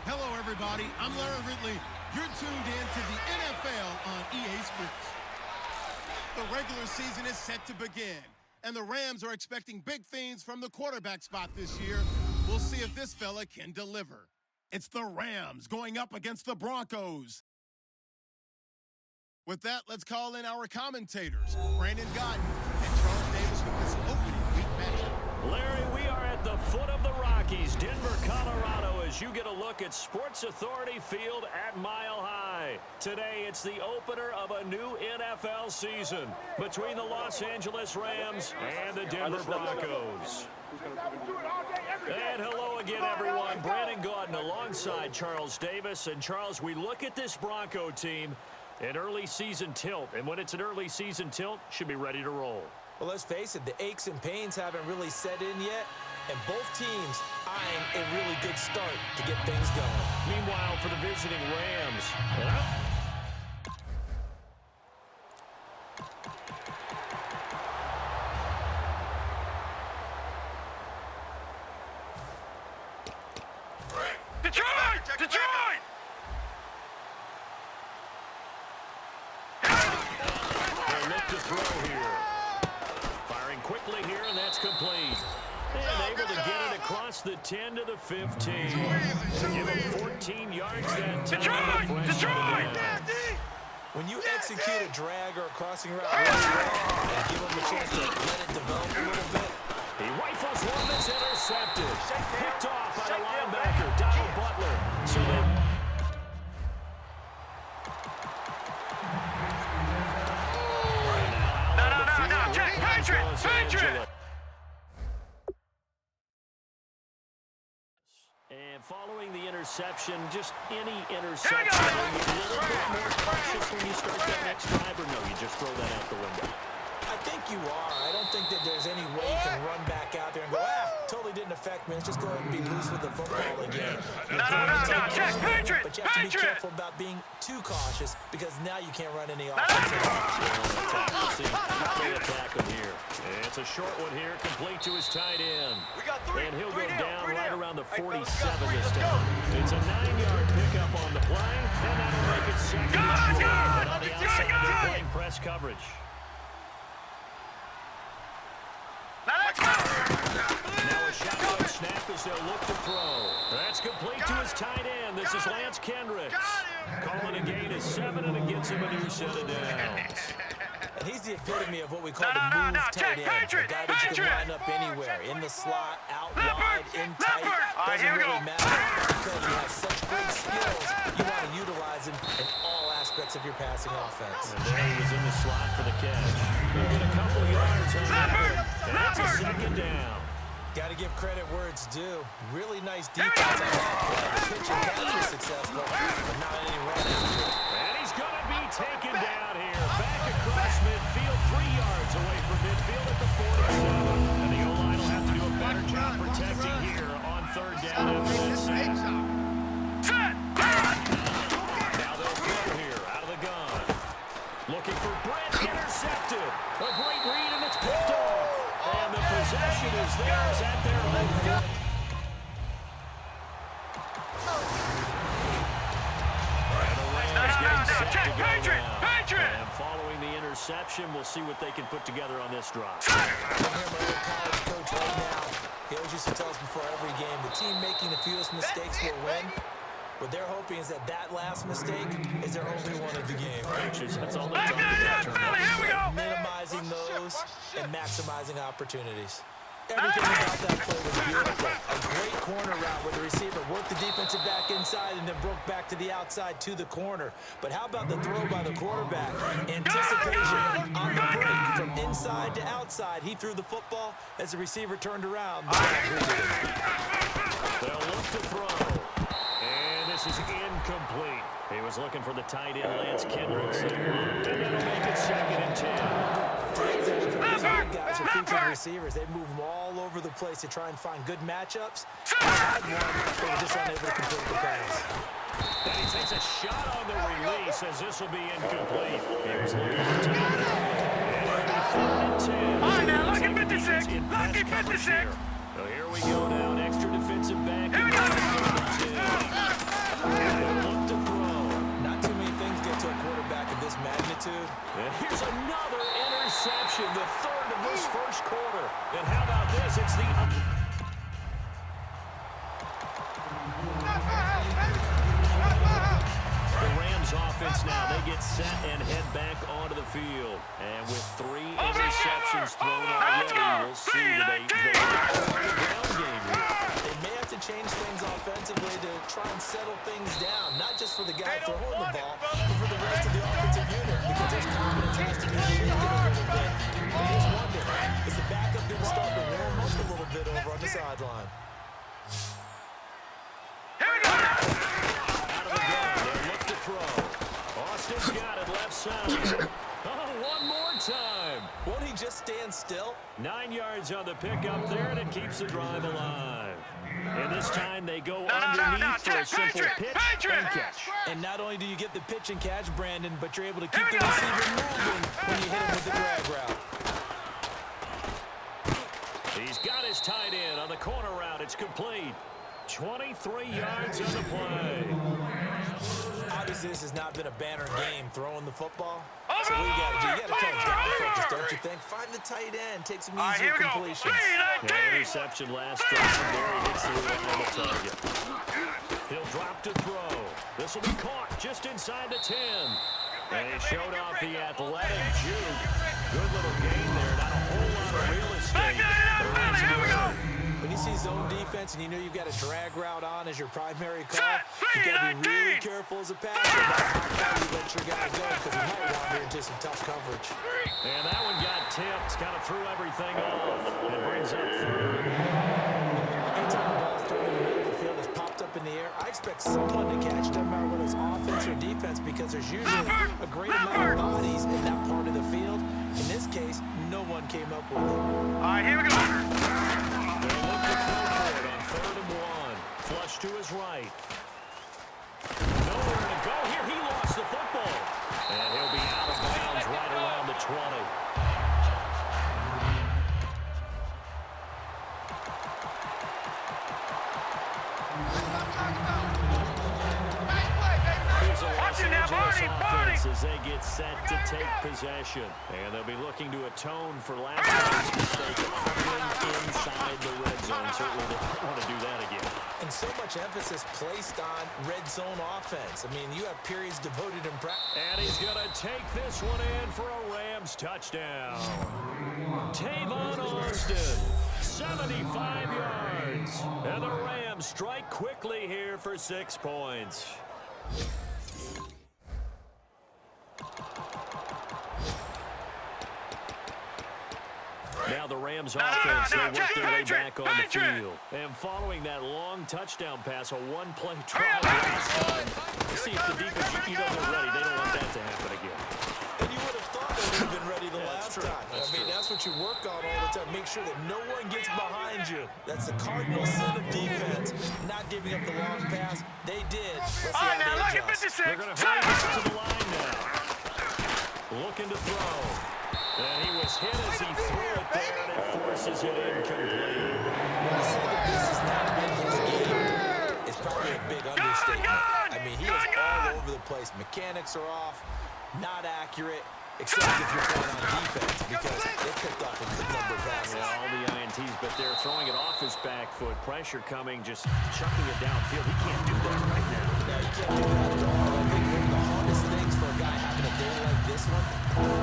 Hello, everybody. I'm Larry Ridley. You're tuned in to the NFL on EA Sports. The regular season is set to begin, and the Rams are expecting big things from the quarterback spot this year. We'll see if this fella can deliver. It's the Rams going up against the Broncos. With that, let's call in our commentators, Brandon Godden and Charles Davis, with this opening week matchup. Larry, we are at the foot of the Rockies, Denver, Colorado, as you get a look at Sports Authority Field at Mile High. Today, it's the opener of a new NFL season between the Los Angeles Rams and the Denver Broncos. And hello again, everyone. Brandon Godden alongside Charles Davis. And, Charles, we look at this Bronco team, an early season tilt. And when it's an early season tilt, should be ready to roll. Well, let's face it, the aches and pains haven't really set in yet, and both teams eyeing a really good start to get things going. Meanwhile, for the visiting Rams, Detroit! They'll look to throw here. Firing quickly here, and that's complete. And able to get it across the 10 to the 15. Give him 14 yards that time. Detroit! When you execute a drag or a crossing route, and give him a chance to let it develop a little bit. He rifles one that's intercepted. Picked off by the linebacker, Donald Butler. So they... No, Jack, Patriot! And following the interception, just any interception, are you a little bit more cautious when you start that next drive, or no, you just throw that out the window? I think you are. I don't think that there's any way you can run back out there and go, totally didn't affect me. Let's just go ahead and be loose with the football again. No, Jack, Patriot! But you have to be careful about being too cautious, because now you can't run any offense. It's a short one here, complete to his tight end. And he'll go down right around the 47 this time. It's a 9-yard pickup on the play, and that'll make it second and short. And on the outside, they're playing press coverage. Now a shotgun snap as they'll look to throw. That's complete to his tight end. This is Lance Kendricks. Calling a gain of 7, and it gets him a new set of downs. And he's the epitome of what we call the move tight end. A guy that you can line up anywhere. In the slot, out wide, in tight. Doesn't really matter, because he has such great skills. You want to utilize him in all aspects of your passing offense. And there he was in the slot for the catch. He'll get a couple yards on that one. And that's a second down. Got to give credit where it's due. Really nice defense on that play. The pitch and catch was successful, but not any run after it. And he's going to be taken down here. Back across midfield, 3 yards away from midfield at the 47. And the O-line will have to do a better job protecting here on third down after that sack. Now they'll throw here out of the gun. Looking for Brett, intercepted. A great read, and it's picked off. And the possession is theirs at their own field. Patriot! And following the interception, we'll see what they can put together on this drive. I hear my old college coach right now. He always used to tell us before every game, the team making the fewest mistakes will win. What they're hoping is that that last mistake is their only one of the game. Coaches, that's all they're talking about. Minimizing those and maximizing opportunities. Everything about that play was beautiful. A great corner route where the receiver worked the defensive back inside and then broke back to the outside to the corner. But how about the throw by the quarterback? Anticipation on the break from inside to outside. He threw the football as the receiver turned around. They'll look to throw. And this is incomplete. He was looking for the tight end, Lance Kendricks. And that'll make it 2nd and 10. These big guys are featured receivers. They move them all over the place to try and find good matchups. They had one, they were just unable to complete the pass. And he takes a shot on the release as this will be incomplete. He was looking for time. And it'll be 3rd and 10. All right, now, lucky 56. Lucky 56. So here we go now. An extra defensive back. Here we go. And look to throw. Not too many things get to a quarterback of this magnitude. And here's another interception, the 3rd of this first quarter. And how about this? It's the... The Rams offense now, they get set and head back onto the field. And with 3 interceptions thrown already, we'll see that they the ground game here. They may have to change things offensively to try and settle things down, not just for the guy throwing the ball, but for the rest of the offensive unit, because his confidence has to be shaken a little bit. I just wonder, is the backup going to start to warm up a little bit over on the sideline? Austin's got it left side. Oh, one more time. Won't he just stand still? 9 yards on the pickup there, and it keeps the drive alive. And this time they go underneath for a simple pitch and catch. And not only do you get the pitch and catch, Brandon, but you're able to keep the receiver moving when you hit him with the drag route. He's got his tight end on the corner route. It's complete. 23 yards on the play. Obviously, this has not been a banner game throwing the football. So what you got to do? You got to kind of down focus, don't you think? Find the tight end, take some easier completions. Yeah, interception last drive. There he hits the reliable target. He'll drop to throw. This will be caught just inside the 10. And he showed off the athletic juke. Good little gain there. Not a whole lot of real estate. Here we go. When you see zone defense and you know you've got a drag route on as your primary call, you've got to be really careful as a passer about how far you let your guy go, because he might wander into some tough coverage. And that one got tipped, kind of threw everything off. It brings up 3rd. Anytime the ball's thrown in the middle of the field, it's popped up in the air, I expect someone to catch them, no matter whether it's offense or defense, because there's usually a great amount of bodies in that part of the field. In this case, no one came up with it. All right, here we go. They'll look to throw for it on 3rd and 1. Flush to his right. Nowhere to go here. He lost the football. And he'll be out of bounds right around the 20. Here's a Los Angeles offense as they get set to take possession. And they'll be looking to atone for last time's mistake of fumbling inside the red zone. Certainly they don't want to do that again. And so much emphasis placed on red zone offense. I mean, you have periods devoted in practice. And he's going to take this one in for a Rams touchdown. Tavon Austin, 75 yards. And the Rams strike quickly here for 6 points. Now the Rams offense, they work their way back on the field. And following that long touchdown pass, a one-play drive last time. See if the defense, you know they're ready. They don't want that to happen again. And you would have thought they would have been ready the last time. That's what you work on all the time. Make sure that no one gets behind you. That's the cardinal sin of defense, not giving up the long pass. They did. Let's see how they adjust. They're going to hurry back to the line now. Looking to throw. And he was hit as he threw it there, and it forces it incomplete. To say that this has not been his game is probably a big understatement. I mean, he is all over the place. Mechanics are off, not accurate, except if you're playing on defense, because they picked off a good number of passes. Yeah, all the guarantees, but they're throwing it off his back foot. Pressure coming, just chucking it downfield. He can't do that right now. Yeah, you can't do that at all. I think one of the hardest things for a guy having a day like this one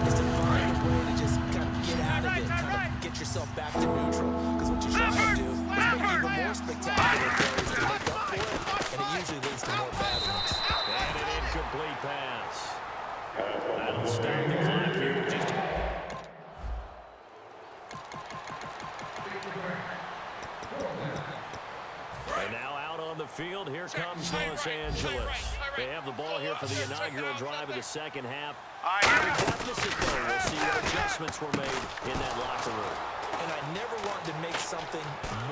is to find a way to just kind of get out of it, kind of get yourself back to neutral. Because what you're trying to do is make even more spectacular plays to make up for it, and it usually leads to more bad ones. And an incomplete pass. That'll stop the clock here with just... And now out on the field, here comes Los Angeles. They have the ball here for the inaugural drive of the second half. Deficit though. We'll see what adjustments were made in that locker room. And I never want to make something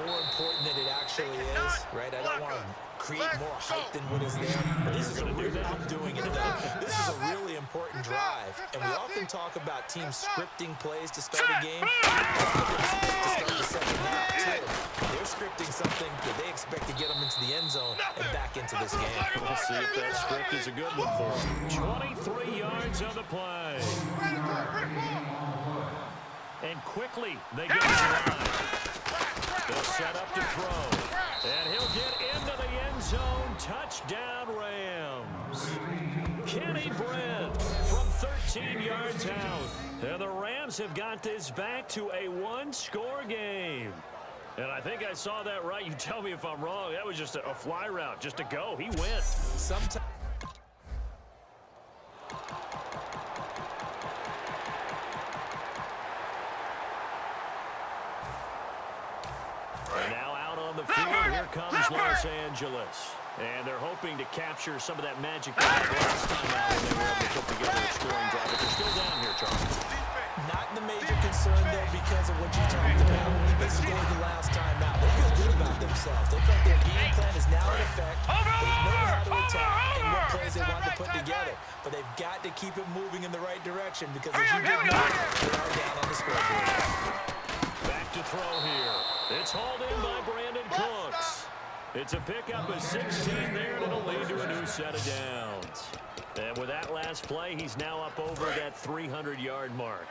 more important than it actually is, right? I don't want to create more hype than what is there. But this is a really, I'm doing it though. This is a really important drive. And we often talk about teams scripting plays to start a game. To start the second half too. They're scripting something that they expect to get them into the end zone and back into this game. We'll see if that script is a good one for them. 23 yards on the play. And quickly, they get to the line. They'll set up to throw. And he'll get into the end zone. Touchdown, Rams. Kenny Brent from 13 yards out. And the Rams have got this back to a one-score game. And I think I saw that right. You tell me if I'm wrong. That was just a fly route, just a go. He went. Sometimes. And now out on the field, here comes Los Angeles. And they're hoping to capture some of that magic they had last time out when they were able to put together a scoring drive. But they're still down here, Charles. Not the major concern, though, because of what you talked about. They scored the last time out. They feel good about themselves. They felt their game plan is now in effect. They know how to attack and what plays they want to put together. But they've got to keep it moving in the right direction because as you get moving, they are down on the scoreboard. Back to throw here. It's hauled in by Brandon Cooks. It's a pickup of 16 there, and it'll lead to a new set of downs. And with that last play, he's now up over that 300-yard mark.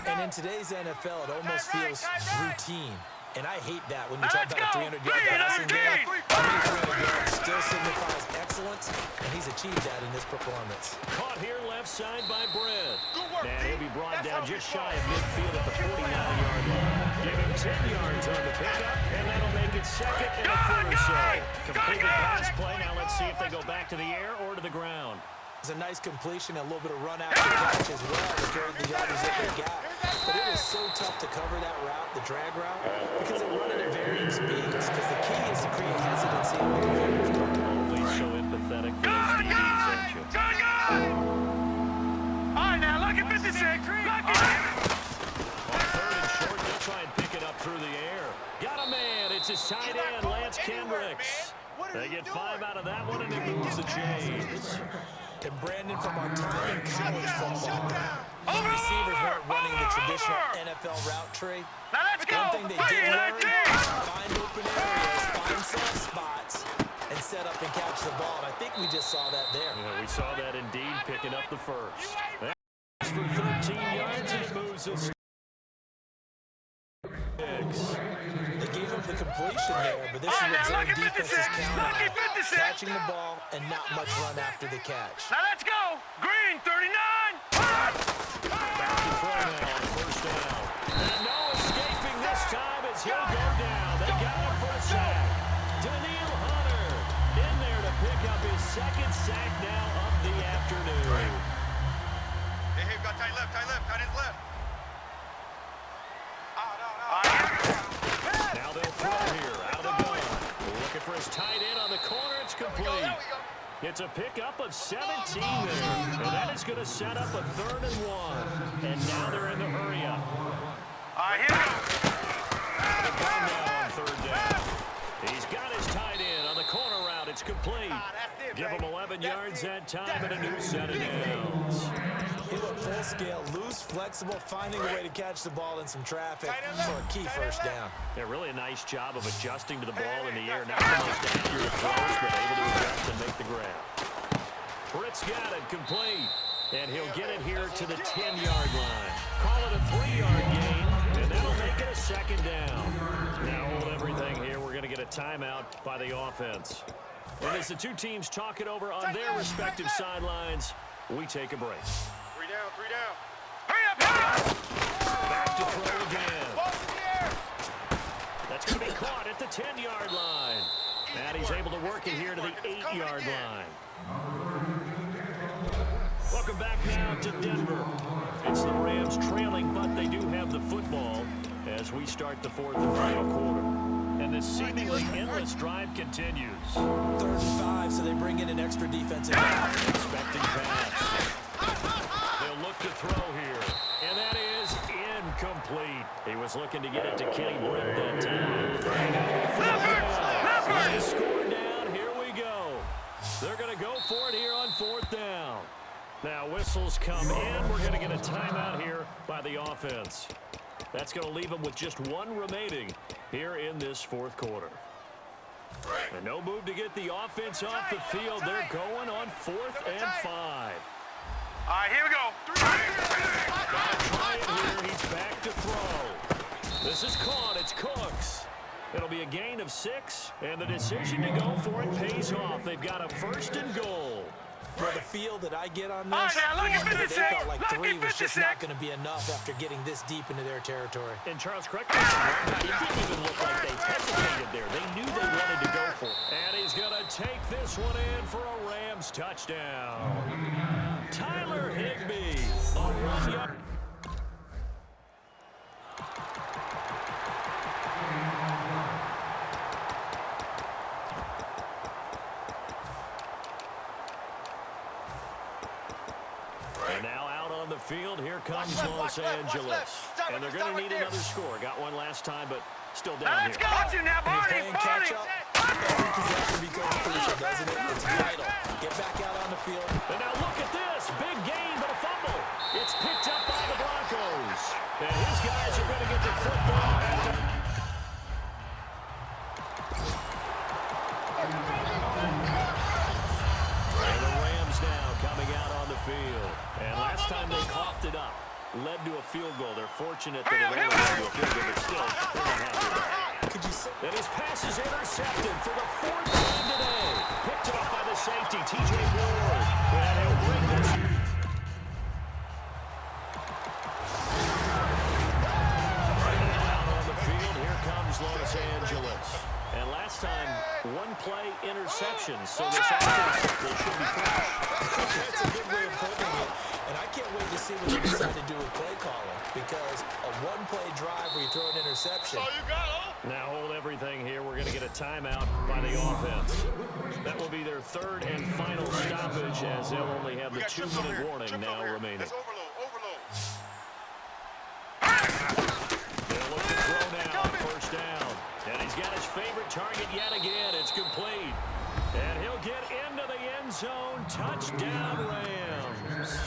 And in today's NFL, it almost feels routine. And I hate that when you talk about a 300-yard passing game. 300 yards still signifies excellence, and he's achieved that in this performance. Caught here left side by Brent. And he'll be brought down just shy of midfield at the 49-yard line. Give him 10 yards on the pickup, and that'll make it second and a foot or so. Completed pass play. Now let's see if they go back to the air or to the ground. It's a nice completion and a little bit of run after catch as well to carry the yardage that they got. But it is so tough to cover that route, the drag route, because they run it at varying speeds. Because the key is to create hesitancy in the defender's part. Always so empathetic for those DBs, aren't you? All right, now, look at 56. Look at On third and short, they'll try and pick it up through the air. Got a man. It's his tight end, Lance Kendricks. They get 5 out of that one, and it moves the chains. And Brandon, from our time in college football, when receivers weren't running the traditional NFL route tree, Now let's go. one thing they did learn is find open areas, find soft spots, and set up and catch the ball. And I think we just saw that there. Yeah, we saw that indeed, picking up the first. That's for 13 yards, and it moves us. They gave up the completion there, but this is what zone defenses count on. Catching the ball and not much run after the catch. Now let's go. Green, 39. Back to throw now on first down. And no escaping this time as he'll go down. They got him for a sack. Daniil Hunter in there to pick up his second sack now of the afternoon. Hey, got tight left, tight his left. Now they'll throw here, out of the gun. Looking for his tight end on the corner. It's complete. It's a pickup of 17 there. And that is going to set up a 3rd and 1. And now they're in the hurry up. All right, here we go. The gun now on 3rd down. He's got his tight end on the corner route. It's complete. Give him 11 yards that time and a new set of downs. He looked full scale, loose, flexible, finding a way to catch the ball in some traffic for a key first down. Yeah, really a nice job of adjusting to the ball in the air. Not the most accurate throws, but able to adjust and make the grab. Britt's got it complete. And he'll get it here to the 10-yard line. Call it a 3-yard gain, and that'll make it a second down. Now hold everything here. We're going to get a timeout by the offense. And as the two teams talk it over on their respective sidelines, we take a break. 3 down, 3 down. Hurry up, hurry up! Back to throw again. That's going to be caught at the 10-yard line. And he's able to work it here to the 8-yard line. Welcome back now to Denver. It's the Rams trailing, but they do have the football as we start the fourth and final quarter. And this seemingly endless drive continues. 3rd and 5, so they bring in an extra defensive back. Expecting pass. They'll look to throw here. And that is incomplete. He was looking to get it to Kenny Britt that time. Leopard! Score down. Here we go. They're going to go for it here on 4th down. Now whistles come in. We're going to get a timeout here by the offense. That's going to leave them with just one remaining here in this 4th quarter. And no move to get the offense off the field. They're going on 4th and 5. All right, here we go. Try it here. He's back to throw. This is caught. It's Cooks. It'll be a gain of 6, and the decision to go for it pays off. They've got a 1st and goal. Well, the feel that I get on All this, right, now, look at they 56. felt like Look 3 at was just 56. not going to be enough after getting this deep into their territory. And Charles, correct me if I'm wrong, it didn't even look like they hesitated there. They knew they wanted to go for it. And he's going to take this one in for a Rams touchdown. Tyler Higbee. A 1-yard. And now out on the field, here comes Los Angeles. And they're going to need another score. Got one last time, but still down Let's here. go. Watch you now, Barney. Playing catch up, every possession becomes crucial, doesn't it? It's vital. Get back out on the field. And now look at this. Big gain, but a fumble. It's picked up by the Broncos. And his guys are going to get the football back to... And the Rams now coming out on the field. And last time they coughed it up, led to a field goal. They're fortunate that it only led to a field goal, but still, they're not happy with that. Could you say? And his pass is intercepted for the 4th time today. Picked it up by the safety, T.J. Ward. And he'll bring this... Out on the field, here comes Los Angeles. And last time, 1-play interception. So this offense, they should be fresh. That's a good way of putting it. And I can't wait to see what they decide to do with play calling. Because a 1-play drive where you throw an interception. Now hold everything here. We're going to get a timeout by the offense. That will be their 3rd and final stoppage as they'll only have the 2-minute warning now remaining. Let's overload. They'll look to throw now, 1st down. And he's got his favorite target yet again. It's complete. And he'll get into the end zone. Touchdown, Rams.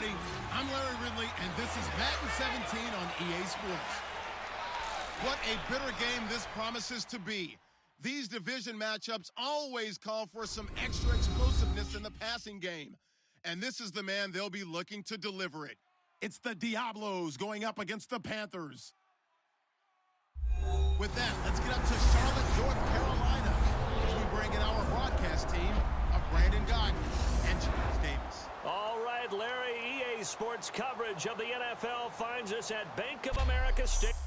everybody. I'm Larry Ridley, and this is Madden 17 on EA Sports. What a bitter game this promises to be. These division matchups always call for some extra explosiveness in the passing game. And this is the man they'll be looking to deliver it. It's the Diablos going up against the Panthers. With that, let's get up to Charlotte, North Carolina, as we bring in our broadcast team of Brandon Gott and Charles Davis. All right, Larry, EA Sports coverage of the NFL finds us at Bank of America Stadium.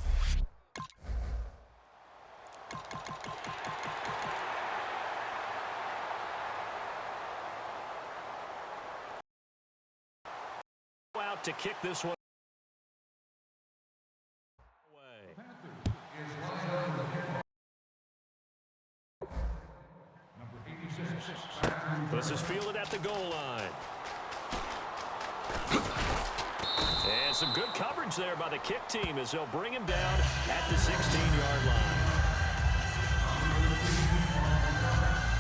Out to kick this one away. This is fielded at the goal line. And some good coverage there by the kick team as they'll bring him down at the 16-yard line.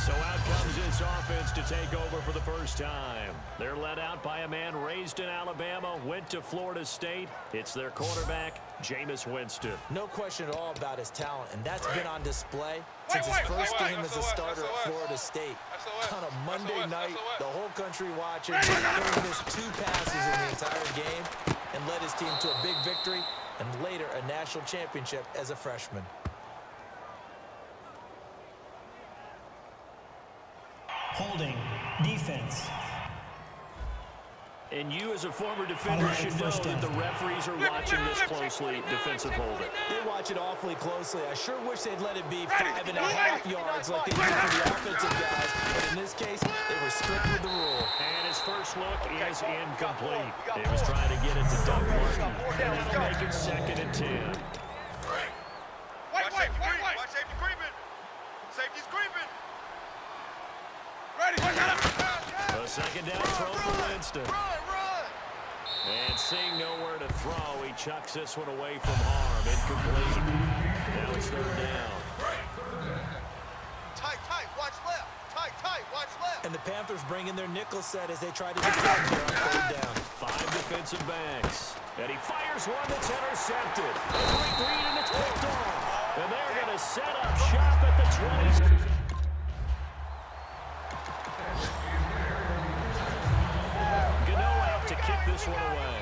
So out comes this offense to take over for the first time. They're led out by a man raised in Alabama, went to Florida State. It's their quarterback, Jameis Winston. No question at all about his talent, and that's been on display since his first game as a starter at Florida State. On a Monday night, the whole country watching, he missed 2 passes in the entire game and led his team to a big victory and later a national championship as a freshman. Holding, defense. And you as a former defender should know that the referees are watching this closely, defensive holding. They watch it awfully closely. I sure wish they'd let it be 5.5 yards like they do for the offensive guys. But in this case, they were strict with the rule. And his first look is incomplete. He was trying to get it to Doug Martin. And that'll make it 2nd and 10. Watch safety creeping. Safety's creeping. Ready. A second down throw for Winston. Run. And seeing nowhere to throw, he chucks this one away from harm. Incomplete. Now it's 3rd down. Tight. Watch left. Tight. Watch left. And the Panthers bring in their nickel set as they try to defend here on 3rd down. 5 defensive backs. And he fires one that's intercepted. A great read, and it's picked off. And they're going to set up shop at the 20. To kick this one away.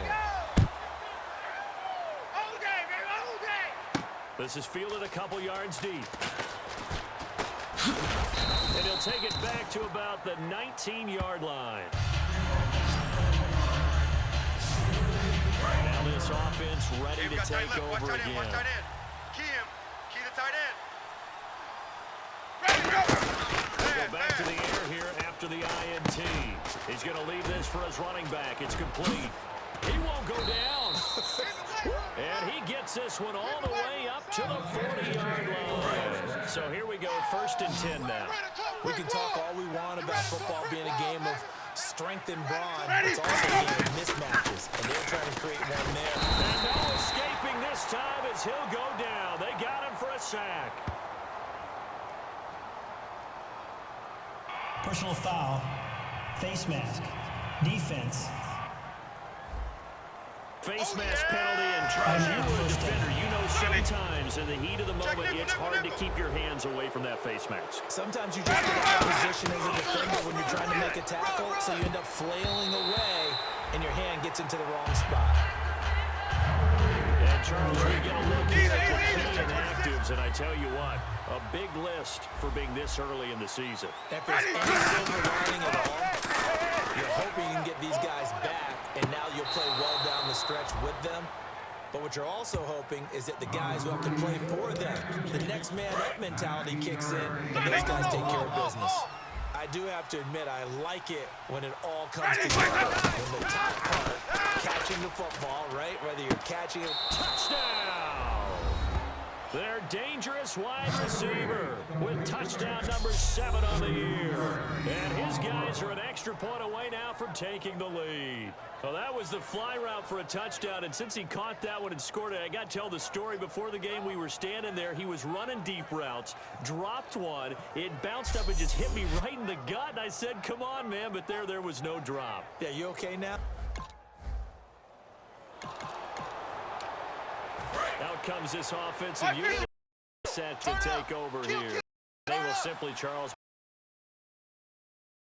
This is fielded a couple yards deep. And he'll take it back to about the 19-yard line. Now this offense ready to take over again. Watch tight end. Key the tight end. Ready, go! Go back to the air here after the INT. He's going to leave this for his running back. It's complete. He won't go down. And he gets this one all the way up to the 40-yard line. So here we go, 1st and 10 now. We can talk all we want about football being a game of strength and brawn. It's also a game of mismatches, and they're trying to create one there. And no escaping this time as he'll go down. They got him for a sack. Personal foul. Face mask. Defense. Face mask penalty, and Charles, you're a defender. You know sometimes in the heat of the moment, it's hard to keep your hands away from that face mask. Sometimes you just get out of position as a defender when you're trying to make a tackle, so you end up flailing away, and your hand gets into the wrong spot. And Charles, we get a look here at the key inactives, and I tell you what, a big list for being this early in the season. If there's any silver lining at all, you're hoping you can get these guys back, and now you'll play well down the stretch with them. But what you're also hoping is that the guys who have to play for them, the next man up mentality kicks in, and those guys take care of business. I do have to admit, I like it when it all comes together. When the top part, catching the football, right? Whether you're catching it. Touchdown! Their dangerous wide receiver with touchdown number 7 on the year. And his guys are an extra point away now from taking the lead. Well, that was the fly route for a touchdown, and since he caught that one and scored it, I got to tell the story. Before the game, we were standing there. He was running deep routes, dropped one. It bounced up and just hit me right in the gut, and I said, come on, man, but there was no drop. Yeah, you okay now? comes this offensive unit set to take over here. They will simply, Charles,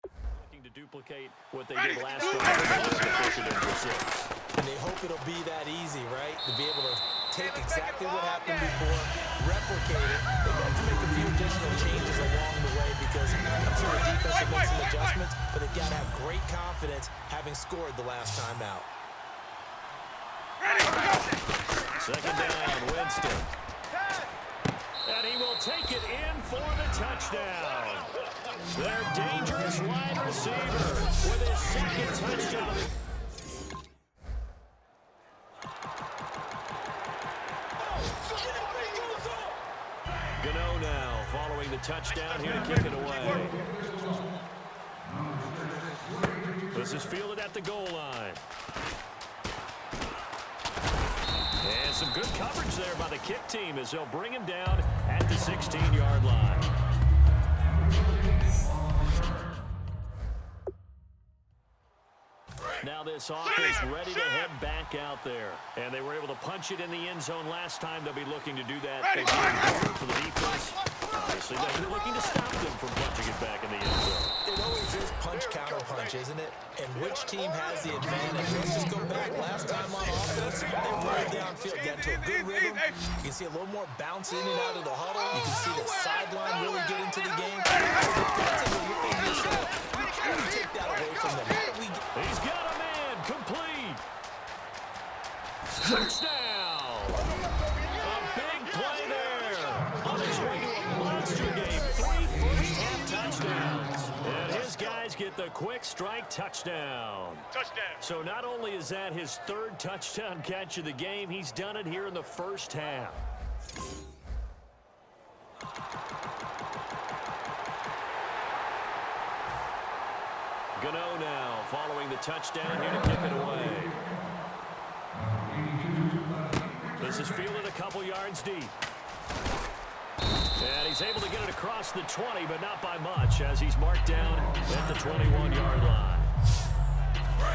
looking to duplicate what they did last time. And they hope it'll be that easy, right? To be able to take exactly what happened before, replicate it. They have to make a few additional changes along the way because I'm sure the defense will make some adjustments, but they've got to have great confidence having scored the last time out. Second down, Winston. And he will take it in for the touchdown. Their dangerous wide receiver with his second touchdown. Gano now following the touchdown here to kick it away. This is fielded at the goal line. And some good coverage there by the kick team as they'll bring him down at the 16-yard line. Now this offense ready to head back out there. And they were able to punch it in the end zone last time. They'll be looking to do that for the defense. Obviously, they'll be looking to stop them from punching it back in the end zone. It always is punch-counter-punch, isn't it? And which team has the advantage? Let's just go back. Last time on offense, they rolled downfield, got into a good rhythm. You can see a little more bounce in and out of the huddle. You can see the sideline really get into the game. That's a little thing yourself. How do we take that away from them? He's got a man complete. Touchdown. A big play there. On his way to a monster game. 3 first-half touchdowns. And his guys get the quick strike touchdown. So not only is that his third touchdown catch of the game, he's done it here in the first half. Gano now following the touchdown here to kick it away. This is fielded a couple yards deep. And he's able to get it across the 20, but not by much as he's marked down at the 21-yard line.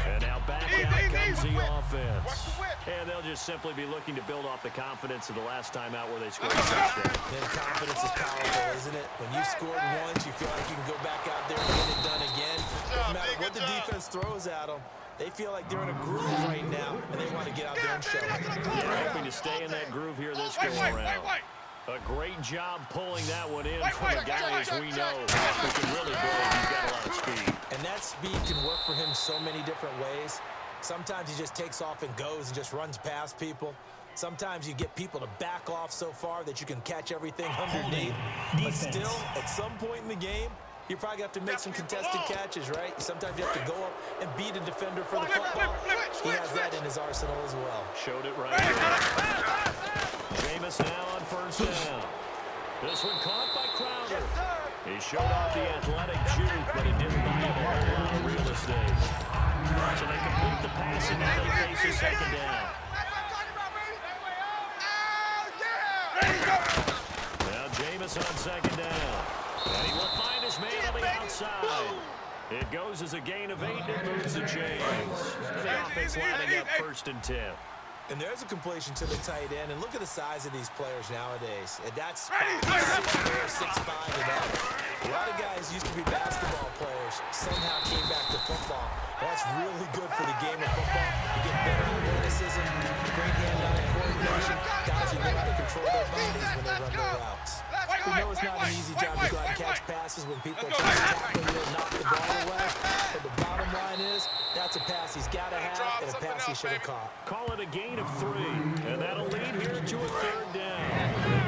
And now back out comes the offense. And they'll just simply be looking to build off the confidence of the last time out where they scored a touchdown. And confidence is powerful, isn't it? When you've scored once, you feel like you can go back out there and get it done again. No matter what the defense throws at them, they feel like they're in a groove right now, and they want to get out there and show it. They're hoping to stay in that groove here this go-around. A great job pulling that one in from a guy, as we know, who can really break. He's got a lot of speed. And that speed can work for him so many different ways. Sometimes he just takes off and goes and just runs past people. Sometimes you get people to back off so far that you can catch everything underneath. But still, at some point in the game, you probably have to make some contested catches, right? Sometimes you have to go up and beat a defender for the football. He has that in his arsenal as well. Showed it right here. Jameis now on first down. This one caught by Crowder. He showed off the athletic juke, but it didn't buy him a whole lot of real estate. So they complete the pass, and now they face a second down. Now Jameis on second down. And he will find his man on the outside. It goes as a gain of 8 and moves the chains. The offense lining up 1st and 10. And there's a completion to the tight end. And look at the size of these players nowadays. At that spot, 6'4", 6'5", and up. A lot of guys used to be basketball players, somehow came back to football. That's really good for the game of football. You get better athleticism, great hand-eye coordination, guys who know how to control their bodies when they run their routes. We know it's not an easy job to go out and catch passes when people try to tackle you and knock the ball away. But the bottom line is, that's a pass he's got to have and a pass he should have caught. Call it a gain of 3, and that'll lead here to a 3rd down.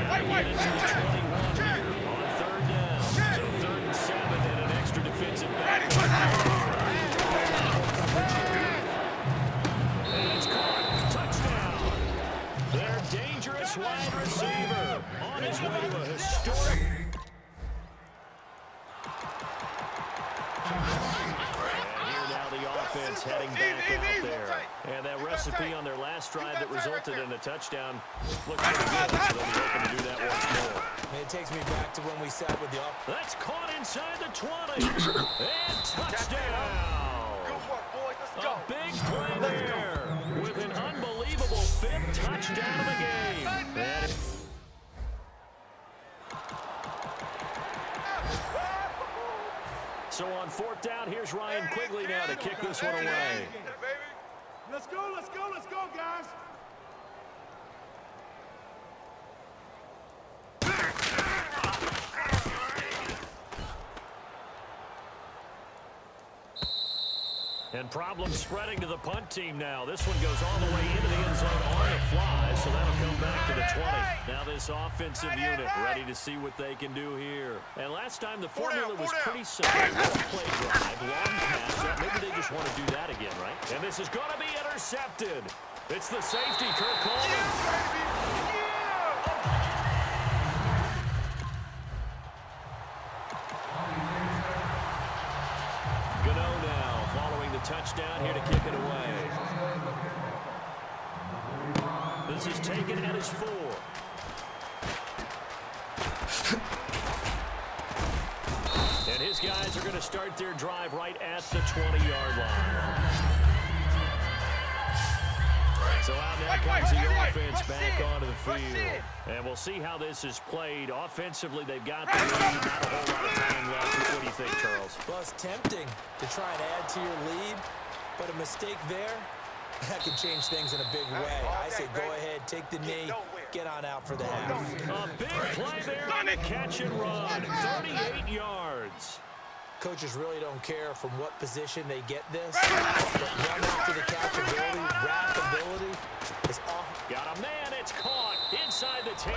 They get into the 21 here on 3rd down. So 3rd and 7 and an extra defensive back. And it's caught. Touchdown. Their dangerous wide receiver on his way to a historic. Offense heading back out there. And that recipe on their last drive that resulted in a touchdown looks pretty good, so they'll be hoping to do that once more. And it takes me back to when we sat with the That's caught inside the 20. And touchdown. Good work, boys. Let's go. A big play there with an unbelievable 5th touchdown of the game. So on 4th down, here's Ryan Quigley now to kick this one away. Let's go, guys. And problems spreading to the punt team now. This one goes all the way into the end zone on the fly, so that'll come back to the 20. Now this offensive unit ready to see what they can do here. And last time the formula was pretty simple. Play drive, long pass. Maybe they just want to do that again, right? And this is going to be intercepted. It's the safety, Kirk Coleman. Touchdown here to kick it away. This is taken at his 4. And his guys are going to start their drive right at the 20-yard line. So out now comes the offense back onto the field. And we'll see how this is played. Offensively, they've got the lead. Not a whole lot of time left. What do you think, Charles? Well, it's tempting to try and add to your lead, but a mistake there, that could change things in a big way. I say go ahead, take the knee, get on out for the half. A big play there on the catch and run. 38 yards. Coaches really don't care from what position they get this. Run after the catchability, wrap ability is off. Got a man, it's caught inside the 10.